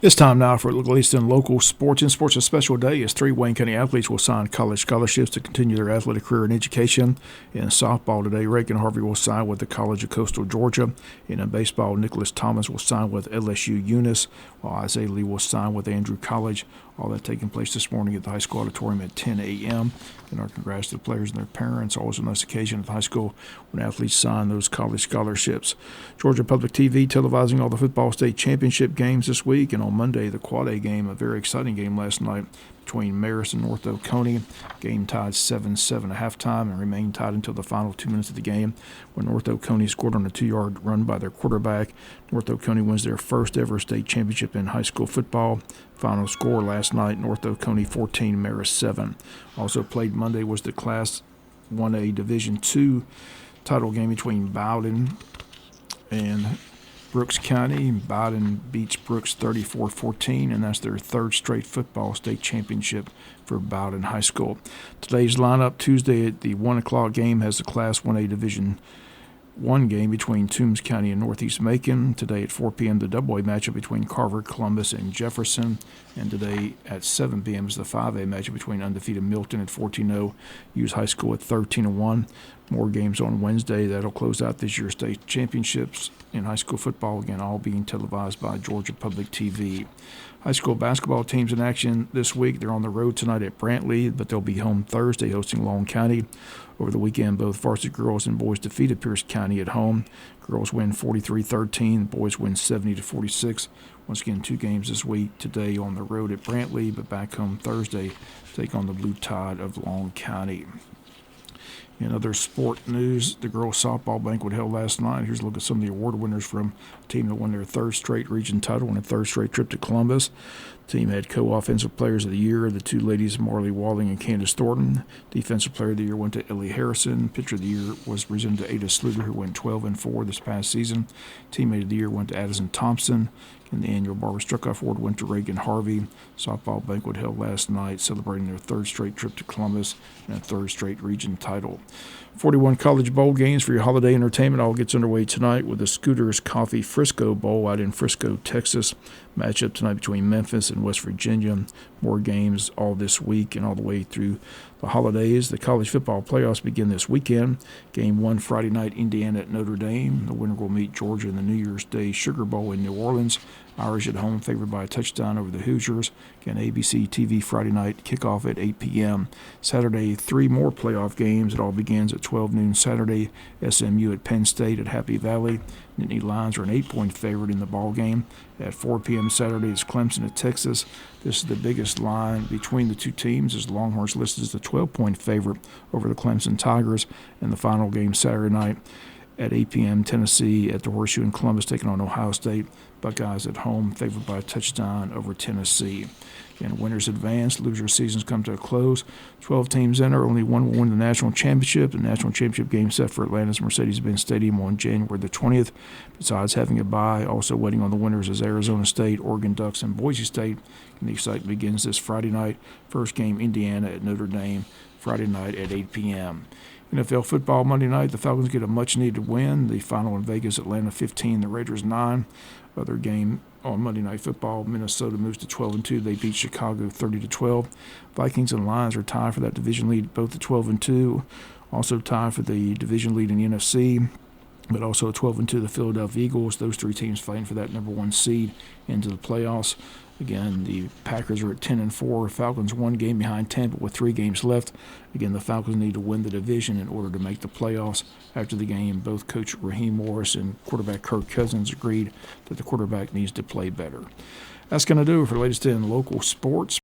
It's time now for at least in local sports. In sports, a special day as 3 Wayne County athletes will sign college scholarships to continue their athletic career and education. In softball today, Reagan Harvey will sign with the College of Coastal Georgia. In baseball, Nicholas Thomas will sign with LSU Eunice, while Isaiah Lee will sign with Andrew College. All that taking place this morning at the high school auditorium at 10 a.m. And our congrats to the players and their parents. Always a nice occasion at the high school when athletes sign those college scholarships. Georgia Public TV televising all the football state championship games this week. And on Monday, the Quad A game, a very exciting game last night between Marist and North Oconee. Game tied 7-7 at halftime and remained tied until the final 2 minutes of the game when North Oconee scored on a 2-yard run by their quarterback. North Oconee wins their first ever state championship in high school football. Final score last night, North Oconee 14, Marist 7. Also played Monday was the Class 1A Division II title game between Bowden and Brooks County. Bowden beats Brooks 34-14, and that's their third straight football state championship for Bowden High School. Today's lineup, Tuesday at the 1 o'clock game, has the Class 1A Division I game between Toombs County and Northeast Macon. Today at 4 p.m., the double-A matchup between Carver, Columbus, and Jefferson. And today at 7 p.m. is the 5A matchup between undefeated Milton at 14-0, Hughes High School at 13-1. More games on Wednesday. That'll close out this year's state championships in high school football, again, all being televised by Georgia Public TV. High school basketball teams in action this week. They're on the road tonight at Brantley, but they'll be home Thursday hosting Long County. Over the weekend, both varsity girls and boys defeated Pierce County at home. Girls win 43-13. Boys win 70-46. Once again, 2 games this week. Today on the road at Brantley, but back home Thursday to take on the Blue Tide of Long County. In other sport news, the girls' softball banquet held last night. Here's a look at some of the award winners from a team that won their third straight region title and a third straight trip to Columbus. The team had co-offensive players of the year. The 2 ladies, Marley Walling and Candace Thornton. Defensive player of the year went to Ellie Harrison. Pitcher of the year was presented to Ada Sluter, who went 12-4 this past season. Teammate of the year went to Addison Thompson. And the annual Barbara Struckoff Award went to Reagan Harvey. Softball banquet held last night, celebrating their third straight trip to Columbus and a third straight region title. 41 college bowl games for your holiday entertainment all gets underway tonight with the Scooters Coffee Frisco Bowl out in Frisco, Texas. Matchup tonight between Memphis and West Virginia. More games all this week and all the way through the holidays. The college football playoffs begin this weekend. Game 1 Friday night, Indiana at Notre Dame. The winner will meet Georgia in the New Year's Day Sugar Bowl in New Orleans. Irish at home favored by a touchdown over the Hoosiers. Again, ABC TV Friday night, kickoff at 8 p.m. Saturday, 3 more playoff games. It all begins at 12 noon Saturday. SMU at Penn State at Happy Valley. Nittany Lions are an 8-point favorite in the ball game. At 4 p.m. Saturday is Clemson at Texas. This is the biggest line between the two teams as Longhorns listed as the 12-point favorite over the Clemson Tigers. And the final game Saturday night at 8 p.m. Tennessee at the Horseshoe in Columbus taking on Ohio State. Buckeyes at home favored by a touchdown over Tennessee. Again, winners advance, loser seasons come to a close. 12 teams enter, only one will win the national championship. The national championship game set for Atlanta's Mercedes-Benz Stadium on January the 20th. Besides having a bye, also waiting on the winners is Arizona State, Oregon Ducks, and Boise State. And the excitement begins this Friday night. First game, Indiana at Notre Dame, Friday night at 8 p.m. NFL football Monday night, the Falcons get a much-needed win. The final in Vegas, Atlanta 15, the Raiders 9. Other game on Monday Night Football, Minnesota moves to 12-2. They beat Chicago 30-12. Vikings and Lions are tied for that division lead, both at 12-2. Also tied for the division lead in the NFC, but also 12-2 the Philadelphia Eagles. Those 3 teams fighting for that number 1 seed into the playoffs. Again, the Packers are at 10-4. Falcons 1 game behind Tampa with 3 games left. Again, the Falcons need to win the division in order to make the playoffs. After the game, both Coach Raheem Morris and quarterback Kirk Cousins agreed that the quarterback needs to play better. That's going to do it for the latest in local sports.